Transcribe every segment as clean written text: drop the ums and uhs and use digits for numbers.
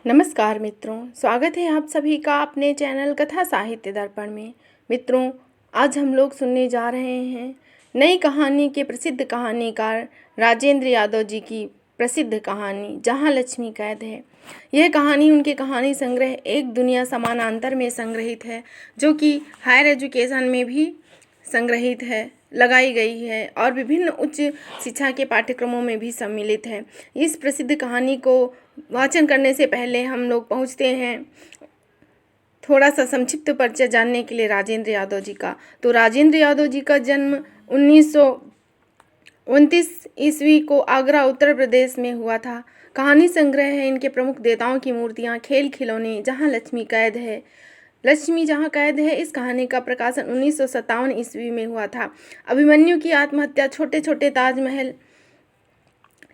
नमस्कार मित्रों, स्वागत है आप सभी का अपने चैनल कथा साहित्य दर्पण में। मित्रों, आज हम लोग सुनने जा रहे हैं नई कहानी के प्रसिद्ध कहानीकार राजेंद्र यादव जी की प्रसिद्ध कहानी जहाँ लक्ष्मी कैद है। यह कहानी उनके कहानी संग्रह एक दुनिया समानांतर में संग्रहित है, जो कि हायर एजुकेशन में भी संग्रहित है, लगाई गई है और विभिन्न उच्च शिक्षा के पाठ्यक्रमों में भी सम्मिलित है। इस प्रसिद्ध कहानी को वाचन करने से पहले हम लोग पहुंचते हैं थोड़ा सा संक्षिप्त परिचय जानने के लिए राजेंद्र यादव जी का। तो राजेंद्र यादव जी का जन्म 1929 ईस्वी को आगरा उत्तर प्रदेश में हुआ था। कहानी संग्रह है इनके प्रमुख देवताओं की मूर्तियाँ, खेल खिलौने, जहाँ लक्ष्मी कैद है। लक्ष्मी जहाँ कैद है इस कहानी का प्रकाशन 1957 ईस्वी में हुआ था। अभिमन्यु की आत्महत्या, छोटे छोटे ताजमहल,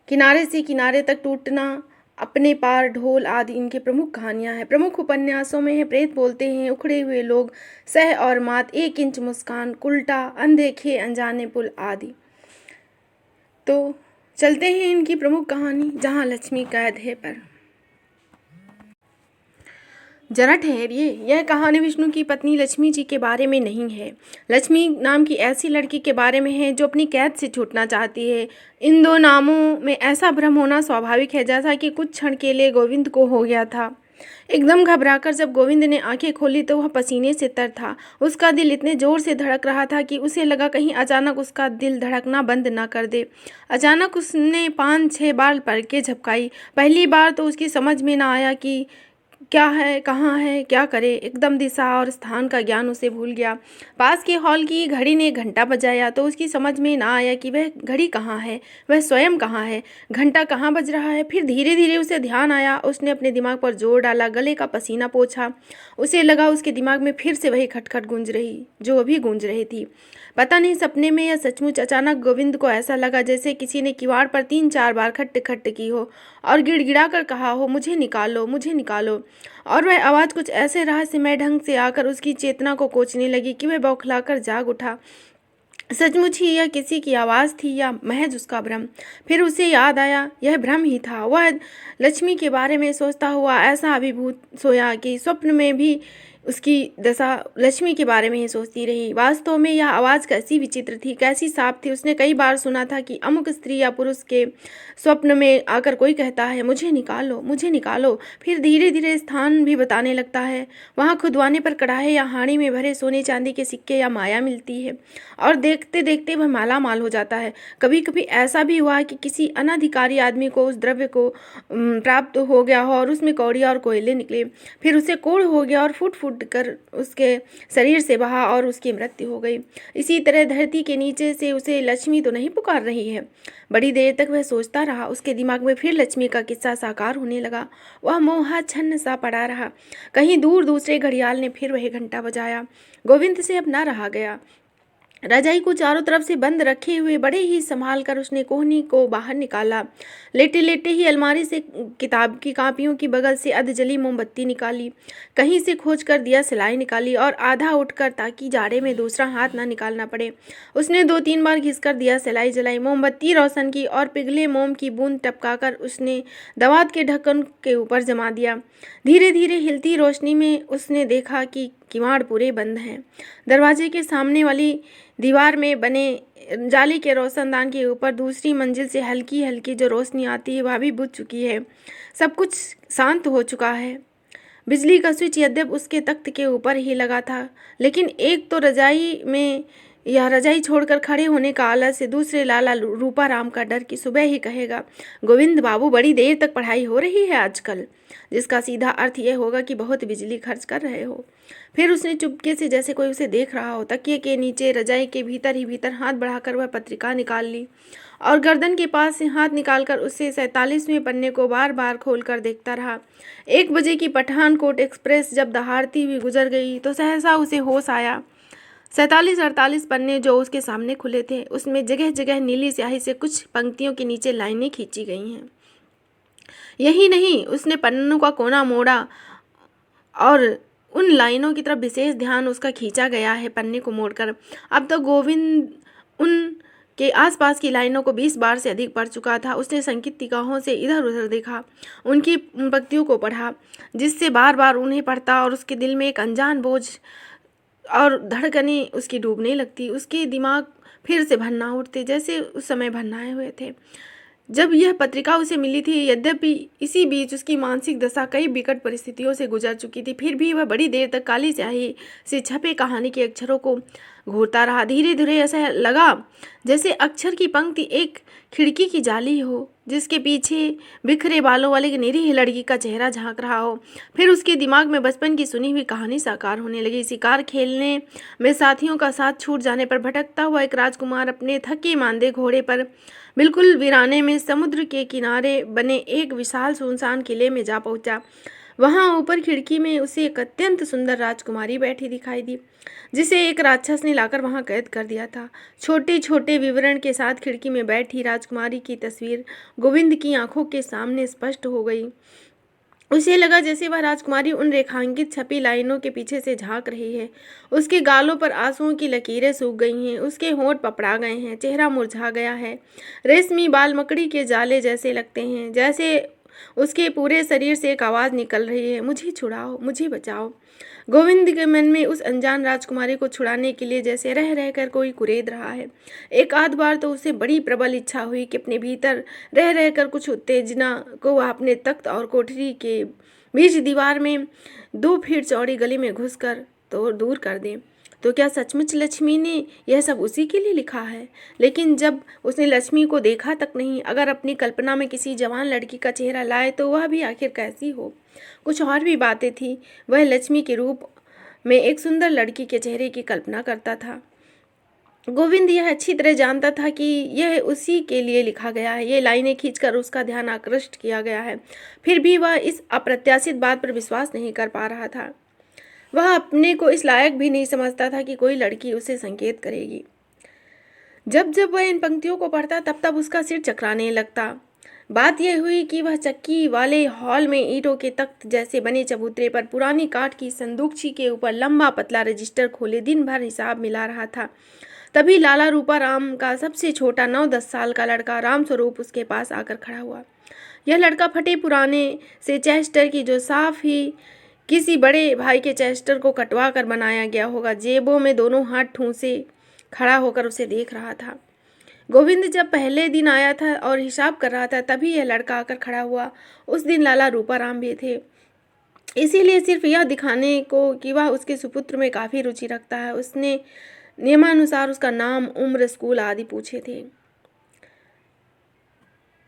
किनारे से किनारे तक टूटना, अपने पार ढोल आदि इनके प्रमुख कहानियां हैं। प्रमुख उपन्यासों में है प्रेत बोलते हैं, उखड़े हुए लोग, सह और मात, 1 इंच मुस्कान, उल्टा, अनदेखे अनजाने पुल आदि। तो चलते हैं इनकी प्रमुख कहानी जहाँ लक्ष्मी कैद है पर। जरा ठहरिए, यह कहानी विष्णु की पत्नी लक्ष्मी जी के बारे में नहीं है। लक्ष्मी नाम की ऐसी लड़की के बारे में है जो अपनी कैद से छूटना चाहती है। इन दो नामों में ऐसा भ्रम होना स्वाभाविक है, जैसा कि कुछ क्षण के लिए गोविंद को हो गया था। एकदम घबराकर जब गोविंद ने आंखें खोली तो वह पसीने से तर था। उसका दिल इतने जोर से धड़क रहा था कि उसे लगा कहीं अचानक उसका दिल धड़कना बंद ना कर दे। अचानक उसने 5-6 बार पलकें झपकाई। पहली बार तो उसकी समझ में ना आया कि क्या है, कहाँ है, क्या करे। एकदम दिशा और स्थान का ज्ञान उसे भूल गया। पास के हॉल की घड़ी ने घंटा बजाया तो उसकी समझ में ना आया कि वह घड़ी कहाँ है, वह स्वयं कहाँ है, घंटा कहाँ बज रहा है। फिर धीरे धीरे उसे ध्यान आया। उसने अपने दिमाग पर जोर डाला, गले का पसीना पोंछा। उसे लगा उसके दिमाग में फिर से वही खटखट गूंज रही जो अभी गूंज रही थी। पता नहीं सपने में या सचमुच, अचानक गोविंद को ऐसा लगा जैसे किसी ने किवाड़ पर 3-4 बार खट खट की हो और गिड़गिड़ा कर कहा हो, मुझे निकालो, मुझे निकालो। और वह आवाज़ कुछ ऐसे रहस्यमय ढंग से आकर उसकी चेतना को कोचने लगी कि वह बौखलाकर जाग उठा। सचमुच ही यह किसी की आवाज़ थी या महज उसका भ्रम? फिर उसे याद आया यह भ्रम ही था। वह लक्ष्मी के बारे में सोचता हुआ ऐसा अभिभूत सोया कि स्वप्न में भी उसकी दशा लक्ष्मी के बारे में ही सोचती रही। वास्तव में यह आवाज़ कैसी विचित्र थी, कैसी साफ थी। उसने कई बार सुना था कि अमुक स्त्री या पुरुष के स्वप्न में आकर कोई कहता है, मुझे निकालो, मुझे निकालो। फिर धीरे धीरे स्थान भी बताने लगता है। वहाँ खुदवाने पर कढ़ाई या हांडी में भरे सोने चांदी के सिक्के या माया मिलती है और देखते देखते वह माला माल हो जाता है। कभी कभी ऐसा भी हुआ कि किसी अनधिकारी आदमी को उस द्रव्य को प्राप्त हो गया हो और उसमें कौड़िया और कोयले निकले। फिर उसे कोढ़ हो गया और फूट फूट कर उसके शरीर से बहा और उसकी मृत्यु हो गई। इसी तरह धरती के नीचे से उसे लक्ष्मी तो नहीं पुकार रही है। बड़ी देर तक वह सोचता रहा। उसके दिमाग में फिर लक्ष्मी का किस्सा साकार होने लगा। वह मोहाच्छन्न सा पड़ा रहा। कहीं दूर दूसरे घड़ियाल ने फिर वही घंटा बजाया। गोविंद से अब ना रहा गया। रजाई को चारों तरफ से बंद रखे हुए बड़े ही संभाल कर उसने कोहनी को बाहर निकाला। लेटे लेटे ही अलमारी से किताब की कापियों की बगल से अधजली मोमबत्ती निकाली। कहीं से खोज कर दिया सिलाई निकाली और आधा उठकर, ताकि जाड़े में दूसरा हाथ ना निकालना पड़े, उसने 2-3 बार घिसकर दिया सिलाई जलाई। मोमबत्ती रोशन की और पिघले मोम की बूंद टपकाकर उसने दवात के ढक्कन के ऊपर जमा दिया। धीरे धीरे हिलती रोशनी में उसने देखा कि किवाड़ पूरे बंद हैं। दरवाजे के सामने वाली दीवार में बने जाली के रोशनदान के ऊपर दूसरी मंजिल से हल्की हल्की जो रोशनी आती है वह भी बुझ चुकी है। सब कुछ शांत हो चुका है। बिजली का स्विच यद्यप उसके तख्त के ऊपर ही लगा था, लेकिन एक तो रजाई में यह रजाई छोड़कर खड़े होने का आलस्य, दूसरे लाला रूपाराम का डर कि सुबह ही कहेगा, गोविंद बाबू बड़ी देर तक पढ़ाई हो रही है आजकल, जिसका सीधा अर्थ यह होगा कि बहुत बिजली खर्च कर रहे हो। फिर उसने चुपके से, जैसे कोई उसे देख रहा हो, तकिए के नीचे रजाई के भीतर ही भीतर हाथ बढ़ाकर वह पत्रिका निकाल ली और गर्दन के पास से हाथ निकालकर उससे 47वें पन्ने को बार बार खोलकर देखता रहा। 1 बजे की पठानकोट एक्सप्रेस जब दहाड़ती हुई गुजर गई तो सहसा उसे होश आया। 47-48 पन्ने जो उसके सामने खुले थे, उसमें जगह जगह नीली स्याही से कुछ पंक्तियों के नीचे लाइनें खींची गई हैं। यही नहीं, उसने पन्नों का कोना मोड़ा और उन लाइनों की तरफ विशेष ध्यान उसका खींचा गया है। पन्ने को मोड़कर अब तो गोविंद उन के आसपास की लाइनों को 20 बार से अधिक पढ़ चुका था। उसने संकित निगाहों से इधर उधर देखा, उनकी पंक्तियों को पढ़ा, जिससे बार बार उन्हें पढ़ता और उसके दिल में एक अनजान बोझ और धड़कनें उसकी डूबने लगती। उसके दिमाग फिर से भन्ना उठते, जैसे उस समय भन्नाए हुए थे जब यह पत्रिका उसे मिली थी। यद्यपि इसी बीच उसकी मानसिक दशा कई विकट परिस्थितियों से गुजर चुकी थी, फिर भी वह बड़ी देर तक काली स्याही से छपे कहानी के अक्षरों को घूरता रहा। धीरे धीरे ऐसा लगा जैसे अक्षर की पंक्ति एक खिड़की की जाली हो, जिसके पीछे बिखरे बालों वाले एक निरीह लड़की का चेहरा झांक रहा हो। फिर उसके दिमाग में बचपन की सुनी हुई कहानी साकार होने लगी। शिकार खेलने में साथियों का साथ छूट जाने पर भटकता हुआ एक राजकुमार अपने थके मांदे घोड़े पर बिल्कुल वीराने में समुद्र के किनारे बने एक विशाल सुनसान किले में जा पहुंचा। वहां ऊपर खिड़की में उसे एक अत्यंत सुंदर राजकुमारी बैठी दिखाई दी, जिसे एक राक्षस ने लाकर वहां कैद कर दिया था। छोटे छोटे विवरण के साथ खिड़की में बैठी राजकुमारी की तस्वीर गोविंद की आंखों के सामने स्पष्ट हो गई। उसे लगा जैसे वह राजकुमारी उन रेखांकित छपी लाइनों के पीछे से झांक रही है। उसके गालों पर आंसुओं की लकीरें सूख गई हैं, उसके होंठ पपड़ा गए हैं, चेहरा मुरझा गया है, रेशमी बाल मकड़ी के जाले जैसे लगते हैं, जैसे उसके पूरे शरीर से एक आवाज़ निकल रही है, मुझे छुड़ाओ, मुझे बचाओ। गोविंद के मन में उस अनजान राजकुमारी को छुड़ाने के लिए जैसे रह रहकर कोई कुरेद रहा है। एक आध बार तो उसे बड़ी प्रबल इच्छा हुई कि अपने भीतर रह रहकर कुछ उत्तेजना को वह अपने तख्त और कोठरी के बीच दीवार में 2 फीट चौड़ी गली में घुसकर तो दूर कर दे। तो क्या सचमुच लक्ष्मी ने यह सब उसी के लिए लिखा है? लेकिन जब उसने लक्ष्मी को देखा तक नहीं, अगर अपनी कल्पना में किसी जवान लड़की का चेहरा लाए तो वह भी आखिर कैसी हो? कुछ और भी बातें थी। वह लक्ष्मी के रूप में एक सुंदर लड़की के चेहरे की कल्पना करता था। गोविंद यह अच्छी तरह जानता था कि यह उसी के लिए लिखा गया है। ये लाइनें खींचकर उसका ध्यान आकृष्ट किया गया है। फिर भी वह इस अप्रत्याशित बात पर विश्वास नहीं कर पा रहा था। वह अपने को इस लायक भी नहीं समझता था कि कोई लड़की उसे संकेत करेगी। जब जब वह इन पंक्तियों को पढ़ता तब तब उसका सिर चकराने लगता। बात यह हुई कि वह चक्की वाले हॉल में ईंटों के तख्त जैसे बने चबूतरे पर पुरानी काठ की संदूकची के ऊपर लंबा पतला रजिस्टर खोले दिन भर हिसाब मिला रहा था। तभी लाला रूपा राम का सबसे छोटा 9-10 साल का लड़का राम स्वरूप उसके पास आकर खड़ा हुआ। यह लड़का फटे पुराने से चेस्टर की, जो साफ ही किसी बड़े भाई के चेस्टर को कटवा कर बनाया गया होगा, जेबों में दोनों हाथ ठूंसे खड़ा होकर उसे देख रहा था। गोविंद जब पहले दिन आया था और हिसाब कर रहा था, तभी यह लड़का आकर खड़ा हुआ। उस दिन लाला रूपाराम भी थे, इसीलिए सिर्फ यह दिखाने को कि वह उसके सुपुत्र में काफ़ी रुचि रखता है, उसने नियमानुसार उसका नाम, उम्र, स्कूल आदि पूछे थे।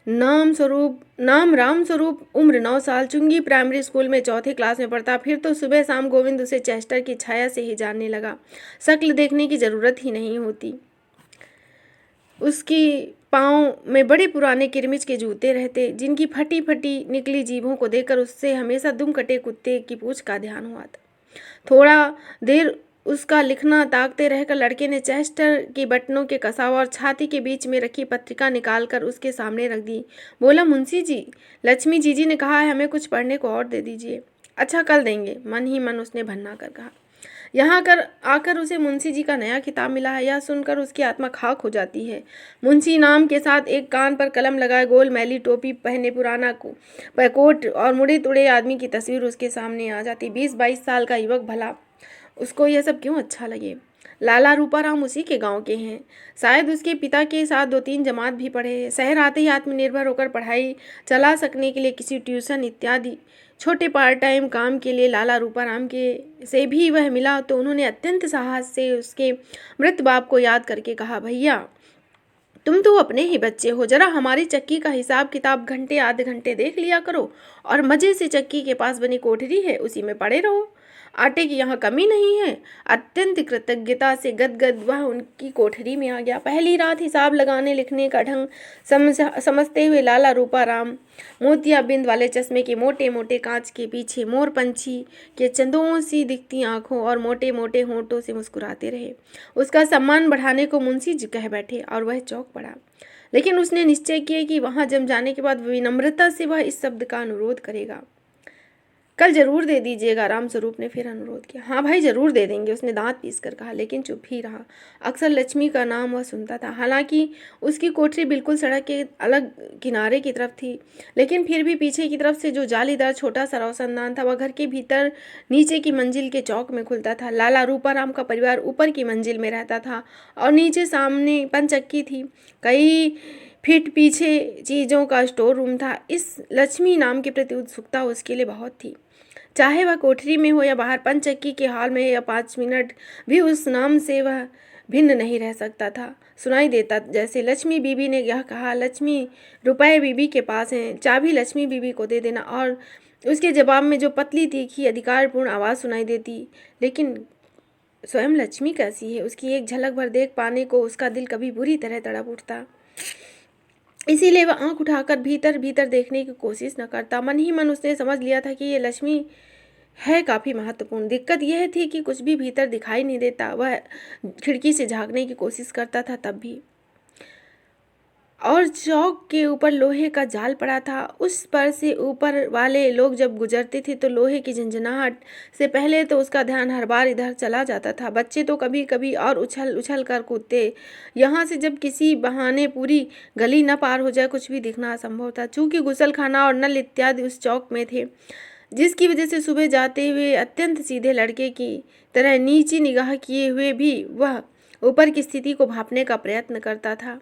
नाम राम स्वरूप, उम्र 9 साल, चुंगी प्राइमरी स्कूल में 4th क्लास में पढ़ता। फिर तो सुबह शाम गोविंद उसे चेस्टर की छाया से ही जानने लगा। शक्ल देखने की जरूरत ही नहीं होती। उसकी पाँव में बड़े पुराने किरमिच के जूते रहते, जिनकी फटी फटी निकली जीभों को देखकर उससे हमेशा दुम कटे कुत्ते की पूंछ का ध्यान हुआ था। थोड़ा देर उसका लिखना ताकते रहकर लड़के ने चेस्टर की बटनों के कसाव और छाती के बीच में रखी पत्रिका निकालकर उसके सामने रख दी। बोला, मुंशी जी, लक्ष्मी जीजी ने कहा है हमें कुछ पढ़ने को और दे दीजिए। अच्छा, कल देंगे, मन ही मन उसने भन्ना कर कहा। यहाँ कर आकर उसे मुंशी जी का नया किताब मिला है, यह सुनकर उसकी आत्मा खाक हो जाती है। मुंशी नाम के साथ एक कान पर कलम लगाए, गोल मैली टोपी पहने, पुराना कोट और मुड़े तुड़े आदमी की तस्वीर उसके सामने आ जाती। 20-22 साल का युवक, भला उसको यह सब क्यों अच्छा लगे? लाला रूपाराम उसी के गांव के हैं। शायद उसके पिता के साथ 2-3 जमात भी पढ़े हैं। शहर आते ही आत्मनिर्भर होकर पढ़ाई चला सकने के लिए किसी ट्यूशन इत्यादि छोटे पार्ट टाइम काम के लिए लाला रूपाराम के से भी वह मिला तो उन्होंने अत्यंत साहस से उसके मृत बाप को याद करके कहा, भैया तुम तो अपने ही बच्चे हो, जरा हमारी चक्की का हिसाब किताब घंटे आधे घंटे देख लिया करो और मज़े से चक्की के पास बनी कोठरी है उसी में पड़े रहो। आटे की यहाँ कमी नहीं है। अत्यंत कृतज्ञता से गदगद वह उनकी कोठरी में आ गया। पहली रात हिसाब लगाने लिखने का ढंग समझते हुए लाला रूपाराम मोतिया बिंद वाले चश्मे के मोटे मोटे कांच के पीछे मोर पंछी के चंदों सी दिखती आंखों और मोटे मोटे होंठों से मुस्कुराते रहे। उसका सम्मान बढ़ाने को मुंशी जी कह बैठे और वह चौंक पड़ा। लेकिन उसने निश्चय किया कि वहां जम जाने के बाद विनम्रता से वह इस शब्द का अनुरोध करेगा। कल ज़रूर दे दीजिएगा, रामस्वरूप ने फिर अनुरोध किया। हाँ भाई, ज़रूर दे देंगे, उसने दांत पीस कर कहा, लेकिन चुप ही रहा। अक्सर लक्ष्मी का नाम वह सुनता था। हालांकि उसकी कोठरी बिल्कुल सड़क के अलग किनारे की तरफ थी, लेकिन फिर भी पीछे की तरफ से जो जालीदार छोटा सा रोशनदान था, वह घर के भीतर नीचे की मंजिल के चौक में खुलता था। लाला रूपाराम का परिवार ऊपर की मंजिल में रहता था और नीचे सामने पंचक्की थी। कई फीट पीछे चीज़ों का स्टोर रूम था। इस लक्ष्मी नाम के प्रति उत्सुकता उसके लिए बहुत थी। चाहे वह कोठरी में हो या बाहर, पंचक्की के हॉल में या 5 मिनट भी उस नाम से वह भिन्न नहीं रह सकता था। सुनाई देता जैसे लक्ष्मी बीबी ने यह कहा, लक्ष्मी रुपए बीबी के पास हैं, चाबी लक्ष्मी बीबी को दे देना। और उसके जवाब में जो पतली तीखी अधिकारपूर्ण आवाज़ सुनाई देती। लेकिन स्वयं लक्ष्मी कैसी है, उसकी एक झलक भर देख पाने को उसका दिल कभी बुरी तरह तड़प उठता। इसीलिए वह आंख उठाकर भीतर भीतर देखने की कोशिश न करता। मन ही मन उसने समझ लिया था कि ये लक्ष्मी है काफ़ी महत्वपूर्ण। दिक्कत यह थी कि कुछ भी भीतर दिखाई नहीं देता। वह खिड़की से झांकने की कोशिश करता था तब भी। और चौक के ऊपर लोहे का जाल पड़ा था। उस पर से ऊपर वाले लोग जब गुजरते थे तो लोहे की झंझनाहट से पहले तो उसका ध्यान हर बार इधर चला जाता था। बच्चे तो कभी कभी और उछल उछल कर कूदते। यहाँ से जब किसी बहाने पूरी गली न पार हो जाए, कुछ भी दिखना असंभव था। चूँकि गुसलखाना और नल इत्यादि उस चौक में थे, जिसकी वजह से सुबह जाते हुए अत्यंत सीधे लड़के की तरह नीची निगाह किए हुए भी वह ऊपर की स्थिति को भांपने का प्रयत्न करता था।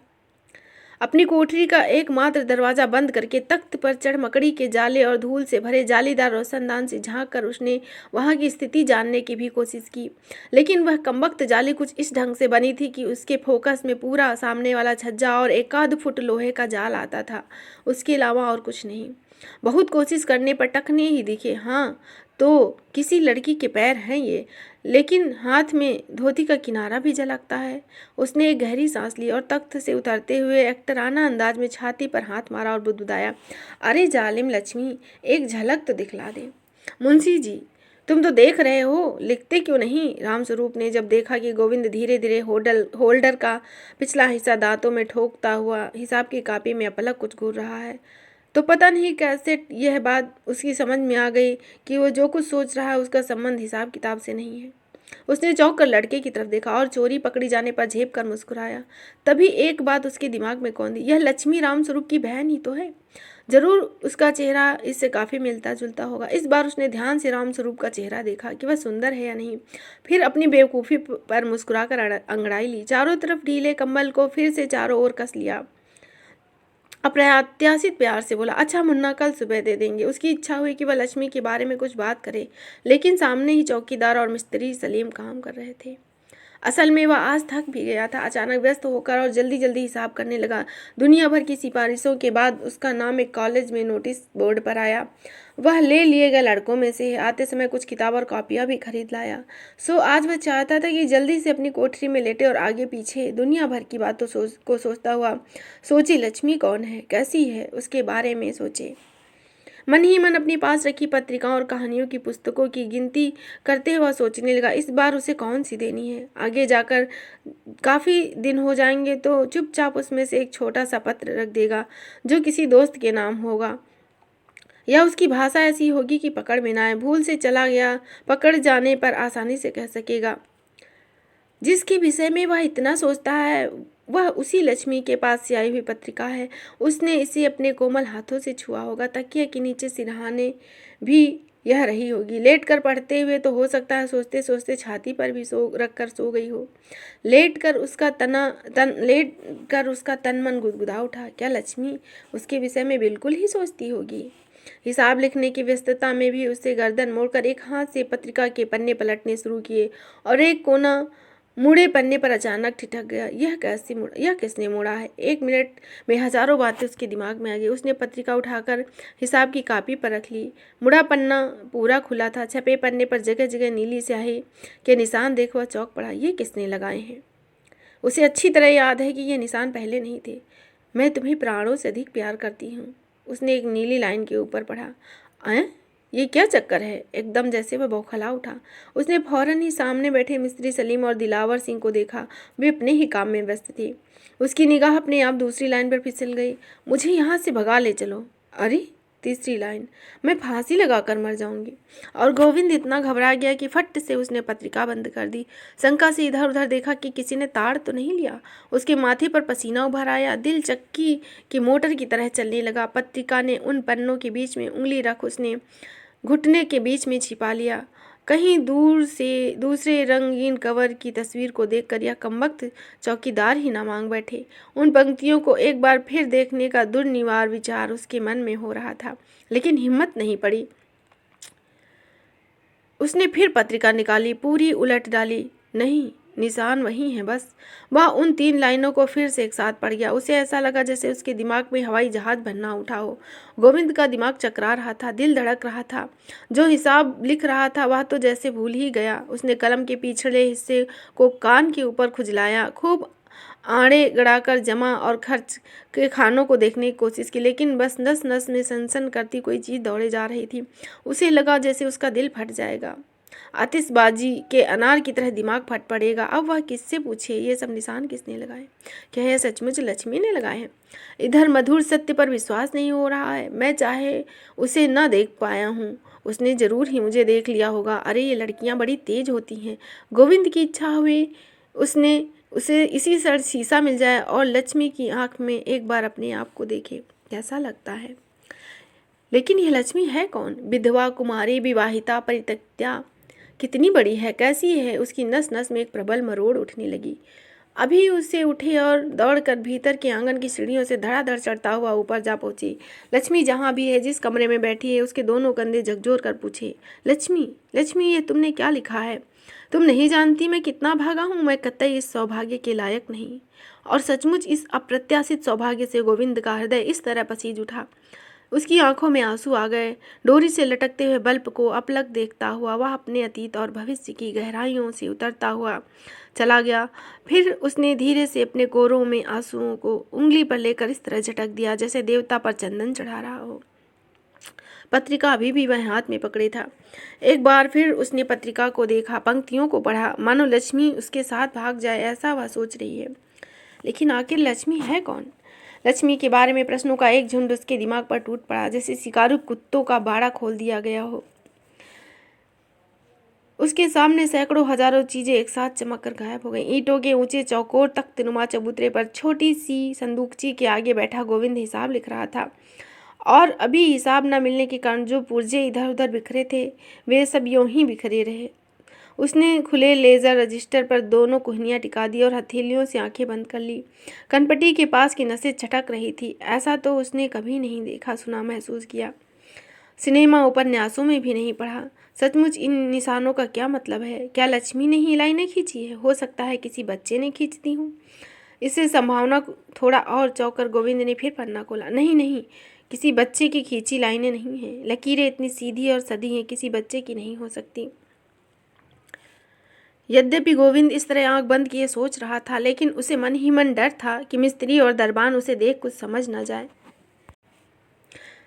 अपनी कोठरी का एकमात्र दरवाजा बंद करके तख्त पर चढ़ मकड़ी के जाले और धूल से भरे जालीदार रोशनदान से झांक कर उसने वहां की स्थिति जानने की भी कोशिश की। लेकिन वह कमबख्त जाली कुछ इस ढंग से बनी थी कि उसके फोकस में पूरा सामने वाला छज्जा और 1 आध फुट लोहे का जाल आता था, उसके अलावा और कुछ नहीं। बहुत कोशिश करने पर टखने ही दिखे। हाँ, तो किसी लड़की के पैर हैं ये, लेकिन हाथ में धोती का किनारा भी झलकता है। उसने एक गहरी सांस ली और तख्त से उतरते हुए एक्टराना अंदाज में छाती पर हाथ मारा और बुदबुदाया, अरे जालिम लक्ष्मी, एक झलक तो दिखला दे। मुंशी जी, तुम तो देख रहे हो, लिखते क्यों नहीं? रामस्वरूप ने जब देखा कि गोविंद धीरे धीरे होल्डर का पिछला हिस्सा दांतों में ठोकता हुआ हिसाब की कॉपी में अपलक कुछ घूर रहा है, तो पता नहीं कैसे यह बात उसकी समझ में आ गई कि वो जो कुछ सोच रहा है उसका संबंध हिसाब किताब से नहीं है। उसने चौंक कर लड़के की तरफ देखा और चोरी पकड़ी जाने पर झेप कर मुस्कुराया। तभी एक बात उसके दिमाग में कौंधी, यह लक्ष्मी रामस्वरूप की बहन ही तो है। जरूर उसका चेहरा इससे काफ़ी मिलता जुलता होगा। इस बार उसने ध्यान से रामस्वरूप का चेहरा देखा कि वह सुंदर है या नहीं। फिर अपनी बेवकूफ़ी पर मुस्कुराकर अंगड़ाई ली, चारों तरफ ढीले कंबल को फिर से चारों ओर कस लिया। अप्रत्याशित प्यार से बोला, अच्छा मुन्ना, कल सुबह दे देंगे। उसकी इच्छा हुई कि वह लक्ष्मी के बारे में कुछ बात करे, लेकिन सामने ही चौकीदार और मिस्त्री सलीम काम कर रहे थे। असल में वह आज थक भी गया था। अचानक व्यस्त होकर और जल्दी जल्दी हिसाब करने लगा। दुनिया भर की सिफारिशों के बाद उसका नाम एक कॉलेज में नोटिस बोर्ड पर आया। वह ले लिए गए लड़कों में से आते समय कुछ किताब और कॉपियाँ भी खरीद लाया। सो आज वह चाहता था कि जल्दी से अपनी कोठरी में लेटे और आगे पीछे दुनिया भर की बातों को सोचता हुआ सोचे, लक्ष्मी कौन है, कैसी है, उसके बारे में सोचे। मन ही मन अपनी पास रखी पत्रिकाओं और कहानियों की पुस्तकों की गिनती करते हुआ सोचने लगा, इस बार उसे कौन सी देनी है। आगे जाकर काफ़ी दिन हो जाएंगे तो चुपचाप उसमें से एक छोटा सा पत्र रख देगा जो किसी दोस्त के नाम होगा, या उसकी भाषा ऐसी होगी कि पकड़ में ना आए। भूल से चला गया, पकड़ जाने पर आसानी से कह सकेगा। जिसके विषय में वह इतना सोचता है वह उसी लक्ष्मी के पास से आई हुई पत्रिका है। उसने इसे अपने कोमल हाथों से छुआ होगा। तकिए के नीचे सिरहाने भी यह रही होगी। लेट कर पढ़ते हुए तो हो सकता है सोचते सोचते छाती पर भी रख कर सो गई हो। लेट कर उसका तन मन गुदगुदा उठा। क्या लक्ष्मी उसके विषय में बिल्कुल ही सोचती होगी? हिसाब लिखने की व्यस्तता में भी उसे गर्दन मोड़कर एक हाथ से पत्रिका के पन्ने पलटने शुरू किए और एक कोना मुड़े पन्ने पर अचानक ठिठक गया। यह किसने मोड़ा है? 1 मिनट में हजारों बातें उसके दिमाग में आ गई। उसने पत्रिका उठाकर हिसाब की कॉपी पर रख ली। मुड़ा पन्ना पूरा खुला था। छपे पन्ने पर जगह जगह नीली स्याही के निशान देख वह चौंक पड़ा। ये किसने लगाए हैं? उसे अच्छी तरह याद है कि ये निशान पहले नहीं थे। मैं तुम्हें प्राणों से अधिक प्यार करती हूँ, उसने एक नीली लाइन के ऊपर पढ़ा। ये क्या चक्कर है? एकदम जैसे वह बौखला उठा। उसने फौरन ही सामने बैठे मिस्त्री सलीम और दिलावर सिंह को देखा। वे अपने ही काम में व्यस्त थे। उसकी निगाह अपने आप दूसरी लाइन पर फिसल गई। मुझे यहाँ से भगा ले चलो। अरे तीसरी लाइन, मैं फांसी लगाकर मर जाऊंगी। और गोविंद इतना घबरा गया कि फट से उसने पत्रिका बंद कर दी। शंका से इधर उधर देखा कि किसी ने ताड़ तो नहीं लिया। उसके माथे पर पसीना उभर आया, दिल चक्की की मोटर की तरह चलने लगा। पत्रिका ने उन पन्नों के बीच में उंगली रख उसने घुटने के बीच में छिपा लिया। कहीं दूर से दूसरे रंगीन कवर की तस्वीर को देखकर यह कमबख्त चौकीदार ही ना मांग बैठे। उन पंक्तियों को एक बार फिर देखने का दुर्निवार विचार उसके मन में हो रहा था, लेकिन हिम्मत नहीं पड़ी। उसने फिर पत्रिका निकाली, पूरी उलट डाली। नहीं, निशान वही है बस। वह उन 3 लाइनों को फिर से एक साथ पढ़ गया। उसे ऐसा लगा जैसे उसके दिमाग में हवाई जहाज बनना उठा हो। गोविंद का दिमाग चकरा रहा था, दिल धड़क रहा था। जो हिसाब लिख रहा था वह तो जैसे भूल ही गया। उसने कलम के पिछले हिस्से को कान के ऊपर खुजलाया, खूब आड़े गड़ाकर जमा और खर्च के खानों को देखने की कोशिश की, लेकिन बस नस नस में सनसन करती कोई चीज़ दौड़े जा रही थी। उसे लगा जैसे उसका दिल फट जाएगा, आतिशबाजी के अनार की तरह दिमाग फट पड़ेगा। अब वह किससे पूछे ये सब निशान किसने लगाए? क्या यह सचमुच लक्ष्मी ने लगाए हैं? इधर मधुर सत्य पर विश्वास नहीं हो रहा है। मैं चाहे उसे न देख पाया हूँ, उसने जरूर ही मुझे देख लिया होगा। अरे ये लड़कियाँ बड़ी तेज होती हैं। गोविंद की इच्छा हुई उसे इसी सर शीशा मिल जाए और लक्ष्मी की आंख में एक बार अपने आप को देखे, कैसा लगता है। लेकिन यह लक्ष्मी है कौन? विधवा, कुमारी, विवाहिता, परित्यक्ता, कितनी बड़ी है, कैसी है? उसकी नस नस में एक प्रबल मरोड़ उठने लगी। अभी उसे उठे और दौड़कर भीतर के आंगन की सीढ़ियों से धड़ाधड़ चढ़ता हुआ ऊपर जा पहुंची। लक्ष्मी जहाँ भी है, जिस कमरे में बैठी है, उसके दोनों कंधे झकझोर कर पूछे, लक्ष्मी, लक्ष्मी, ये तुमने क्या लिखा है? तुम नहीं जानती मैं कितना भागा हूँ। मैं कतई इस सौभाग्य के लायक नहीं। और सचमुच इस अप्रत्याशित सौभाग्य से गोविंद का हृदय इस तरह पसीज उठा, उसकी आंखों में आंसू आ गए। डोरी से लटकते हुए बल्ब को अपलक देखता हुआ वह अपने अतीत और भविष्य की गहराइयों से उतरता हुआ चला गया। फिर उसने धीरे से अपने कोरों में आंसुओं को उंगली पर लेकर इस तरह झटक दिया जैसे देवता पर चंदन चढ़ा रहा हो। पत्रिका अभी भी वह हाथ में पकड़े था। एक बार फिर उसने पत्रिका को देखा, पंक्तियों को पढ़ा, मानो लक्ष्मी उसके साथ भाग जाए ऐसा वह सोच रही है। लेकिन आखिर लक्ष्मी है कौन? लक्ष्मी के बारे में प्रश्नों का एक झुंड उसके दिमाग पर टूट पड़ा, जैसे शिकारु कुत्तों का बाड़ा खोल दिया गया हो। उसके सामने सैकड़ों हजारों चीजें एक साथ चमक कर गायब हो गई। ईंटों के ऊंचे चौकोर तख्तनुमा चबूतरे पर छोटी सी संदूकची के आगे बैठा गोविंद हिसाब लिख रहा था, और अभी हिसाब न मिलने के कारण जो पुर्जे इधर उधर बिखरे थे वे सब यूं ही बिखरे रहे। उसने खुले लेज़र रजिस्टर पर दोनों कोहनियाँ टिका दी और हथेलियों से आंखें बंद कर ली। कनपटी के पास की नसें छटक रही थी। ऐसा तो उसने कभी नहीं देखा, सुना, महसूस किया। सिनेमा उपन्यासों में भी नहीं पढ़ा। सचमुच इन निशानों का क्या मतलब है? क्या लक्ष्मी ने ही लाइनें खींची है? हो सकता है किसी बच्चे ने खींच दी हूँ। इससे संभावना थोड़ा और चौंकर गोविंद ने फिर पन्ना खोला। नहीं नहीं, किसी बच्चे की खींची लाइनें नहीं हैं। लकीरें इतनी सीधी और सधी हैं, किसी बच्चे की नहीं हो सकती। यद्यपि गोविंद इस तरह आंख बंद किए सोच रहा था, लेकिन उसे मन ही मन डर था कि मिस्त्री और दरबान उसे देख कुछ समझ न जाए।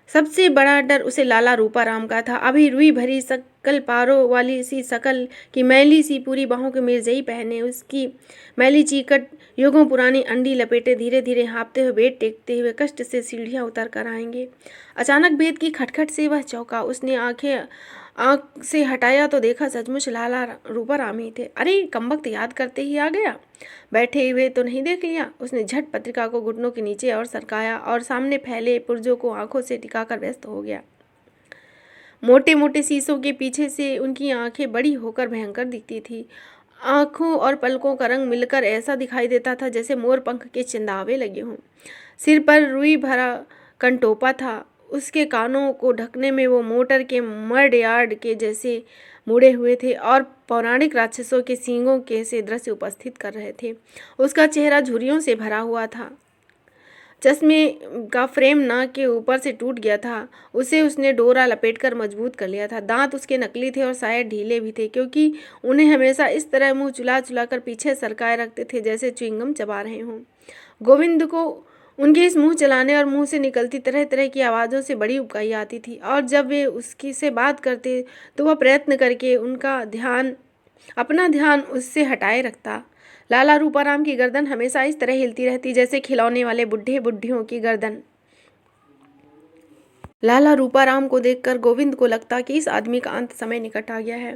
सबसे बड़ा डर उसे लाला रूपाराम का था। अभी रुई भरी शकल, पारों वाली सी शकल की मैली सी पूरी बाहों के मिर्जई पहने, उसकी मैली चीकट युगों पुरानी अंडी लपेटे धीरे धीरे हाँपते हुए बेड टेकते हुए कष्ट से सीढ़ियाँ उतर कर आएंगे। अचानक बेद की खटखट से वह चौंका। उसने आँख से हटाया तो देखा सचमुच लाला रूपाराम ही थे। अरे कमबख्त, याद करते ही आ गया, बैठे हुए तो नहीं देख लिया। उसने झट पत्रिका को घुटनों के नीचे और सरकाया और सामने फैले पुर्जों को आंखों से टिकाकर व्यस्त हो गया। मोटे मोटे शीशों के पीछे से उनकी आंखें बड़ी होकर भयंकर दिखती थी। आंखों और पलकों का रंग मिलकर ऐसा दिखाई देता था जैसे मोर पंख के चिंदावे लगे हों। सिर पर रुई भरा कंटोपा था। उसके कानों को ढकने में वो मोटर के मड यार्ड के जैसे मुड़े हुए थे और पौराणिक राक्षसों के सींगों के से दृश्य उपस्थित कर रहे थे। उसका चेहरा झुर्रियों से भरा हुआ था। चश्मे का फ्रेम नाक के ऊपर से टूट गया था। उसने डोरा लपेटकर मजबूत कर लिया था। दांत उसके नकली थे और शायद ढीले भी थे, क्योंकि उन्हें हमेशा इस तरह मुंह चुला चुला कर पीछे सरकाए रखते थे जैसे च्युइंगम चबा रहे हों। गोविंद को उनके इस मुंह चलाने और मुंह से निकलती तरह तरह की आवाज़ों से बड़ी उबकाई आती थी, और जब वे उसकी से बात करते तो वह प्रयत्न करके अपना ध्यान उससे हटाए रखता। लाला रूपाराम की गर्दन हमेशा इस तरह हिलती रहती जैसे खिलौने वाले बुढ़े बुढ़ियों की गर्दन। लाला रूपाराम को देखकर गोविंद को लगता कि इस आदमी का अंत समय निकट आ गया है।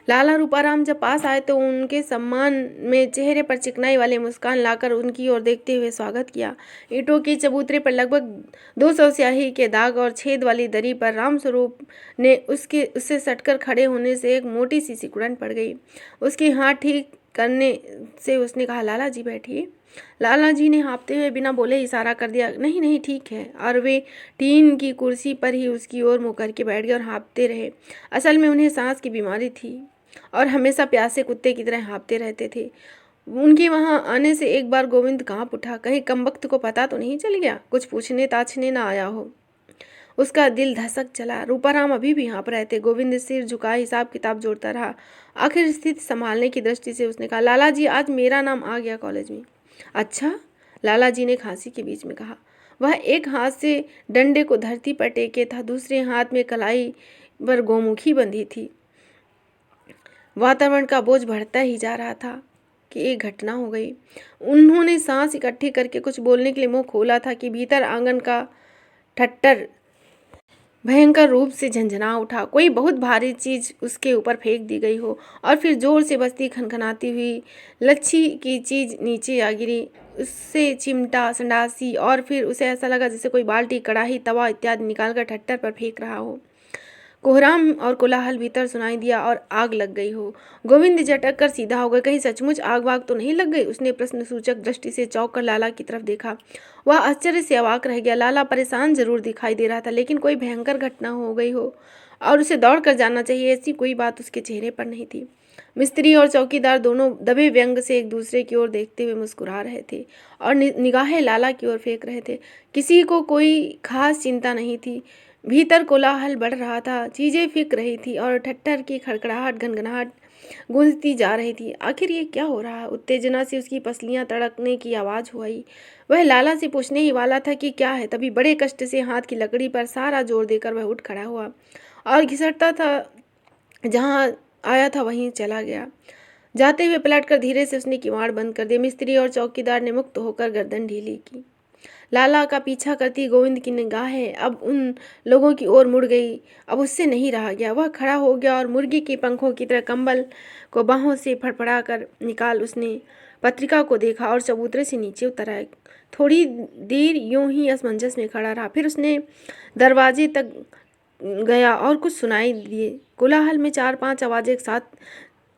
लाला रूपाराम जब पास आए तो उनके सम्मान में चेहरे पर चिकनाई वाले मुस्कान लाकर उनकी ओर देखते हुए स्वागत किया। ईंटों के चबूतरे पर लगभग 200 स्याही के दाग और छेद वाली दरी पर रामस्वरूप ने उससे सटकर खड़े होने से एक मोटी सी सिकुड़न पड़ गई। उसकी हाथ ठीक करने से उसने कहा, लाला जी बैठिए। लाला जी ने हाँफते हुए बिना बोले इशारा कर दिया, नहीं नहीं ठीक है, और वे टीन की कुर्सी पर ही उसकी ओर मुँह करके बैठ गए और हाँफते रहे। असल में उन्हें सांस की बीमारी थी और हमेशा प्यासे कुत्ते की तरह हाँफते रहते थे। उनके वहां आने से एक बार गोविंद कांप उठा, कहीं कमबख्त को पता तो नहीं चल गया, कुछ पूछने ताछने ना आया हो। उसका दिल धसक चला। रूपाराम अभी भी हाँफ रहे थे। गोविंद सिर झुकाए हिसाब किताब जोड़ता रहा। आखिर स्थिति संभालने की दृष्टि से उसने कहा, लाला जी आज मेरा नाम आ गया कॉलेज में। अच्छा, लाला जी ने खांसी के बीच में कहा। वह एक हाथ से डंडे को धरती पर टेके था, दूसरे हाथ में कलाई पर गोमुखी बंधी थी। वातावरण का बोझ बढ़ता ही जा रहा था कि एक घटना हो गई। उन्होंने सांस इकट्ठी करके कुछ बोलने के लिए मुंह खोला था कि भीतर आंगन का ठट्टर भयंकर रूप से झंझना उठा। कोई बहुत भारी चीज उसके ऊपर फेंक दी गई हो और फिर जोर से बजती खनखनाती हुई लच्छी की चीज नीचे आ गिरी। उससे चिमटा, संडासी और फिर उसे ऐसा लगा जैसे कोई बाल्टी, कड़ाही, तवा इत्यादि निकालकर ठट्टर पर फेंक रहा हो। कोहराम और कोलाहल भीतर सुनाई दिया और आग लग गई हो। गोविंद झटक कर सीधा हो गया। कहीं सचमुच आग वाग तो नहीं लग गई? उसने प्रश्न सूचक दृष्टि से चौंक कर लाला की तरफ देखा। वह आश्चर्य से अवाक रह गया। लाला परेशान जरूर दिखाई दे रहा था, लेकिन कोई भयंकर घटना हो गई हो और उसे दौड़ कर जाना चाहिए, ऐसी कोई बात उसके चेहरे पर नहीं थी। मिस्त्री और चौकीदार दोनों दबे व्यंग से एक दूसरे की ओर देखते हुए मुस्कुरा रहे थे और निगाहें लाला की ओर फेंक रहे थे। किसी को कोई खास चिंता नहीं थी। भीतर कोलाहल बढ़ रहा था, चीजें फिक रही थी और ठट्टर की खड़खड़ाहट, घनघनाहट गूंजती जा रही थी। आखिर ये क्या हो रहा है? उत्तेजना से उसकी पसलियां तड़कने की आवाज हुई। वह लाला से पूछने ही वाला था कि क्या है, तभी बड़े कष्ट से हाथ की लकड़ी पर सारा जोर देकर वह उठ खड़ा हुआ और घिसटता था, जहां आया था वहीं चला गया। जाते हुए पलटकर धीरे से उसने किवाड़ बंद कर दिया। मिस्त्री और चौकीदार ने मुक्त होकर गर्दन ढीली की। लाला का पीछा करती गोविंद की निगाहें अब उन लोगों की ओर मुड़ गई। अब उससे नहीं रहा गया। वह खड़ा हो गया और मुर्गी के पंखों की तरह कंबल को बाहों से फड़फड़ा कर निकाल उसने पत्रिका को देखा और चबूतरे से नीचे उतर आया। थोड़ी देर यूं ही असमंजस में खड़ा रहा, फिर उसने दरवाजे तक गया और कुछ सुनाई दिए। कोलाहल में 4-5 आवाजें एक साथ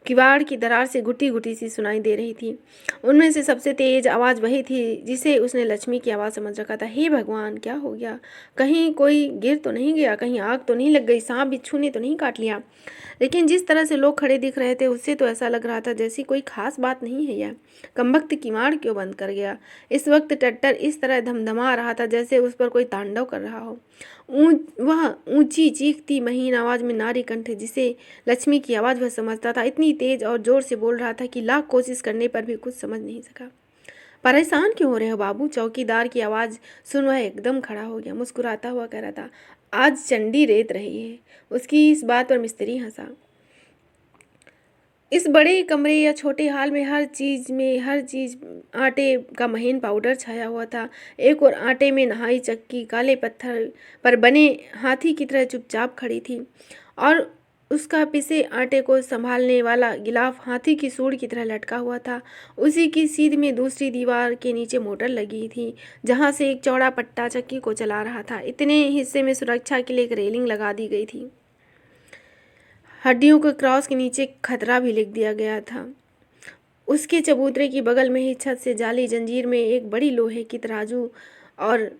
किवाड़ की दरार से घुटी घुटी सी सुनाई दे रही थी। उनमें से सबसे तेज आवाज़ वही थी जिसे उसने लक्ष्मी की आवाज़ समझ रखा था। हे भगवान, क्या हो गया? कहीं कोई गिर तो नहीं गया? कहीं आग तो नहीं लग गई? सांप बिच्छू ने तो नहीं काट लिया? लेकिन जिस तरह से लोग खड़े दिख रहे थे उससे तो ऐसा लग रहा था जैसी कोई खास बात नहीं है। यह कमबख्त किवाड़ क्यों बंद कर गया? इस वक्त टट्टर इस तरह धमधमा रहा था जैसे उस पर कोई तांडव कर रहा हो। वह ऊंची चीखती महीन आवाज में नारी कंठ, जिसे लक्ष्मी की आवाज वह समझता था, इतनी तेज और जोर से बोल रहा था कि लाख कोशिश करने पर भी कुछ समझ नहीं सका। परेशान क्यों हो रहे हो बाबू? चौकीदार की आवाज सुन वह एकदम खड़ा हो गया। मुस्कुराता हुआ कह रहा था, आज चंडी रेत रही है। उसकी इस बात पर मिस्त्री हंसा। इस बड़े कमरे या छोटे हाल में हर चीज आटे का महीन पाउडर छाया हुआ था। एक और आटे में नहाई चक्की काले पत्थर पर बने हाथी की तरह चुपचाप खड़ी थी और उसका पिसे आटे को संभालने वाला गिलाफ हाथी की सूंड की तरह लटका हुआ था। उसी की सीध में दूसरी दीवार के नीचे मोटर लगी थी, जहां से एक चौड़ा पट्टा चक्की को चला रहा था। इतने हिस्से में सुरक्षा के लिए एक रेलिंग लगा दी गई थी। हड्डियों के क्रॉस के नीचे खतरा भी लिख दिया गया था। उसके चबूतरे की बगल में ही छत से जाली जंजीर में एक बड़ी लोहे की तराजू और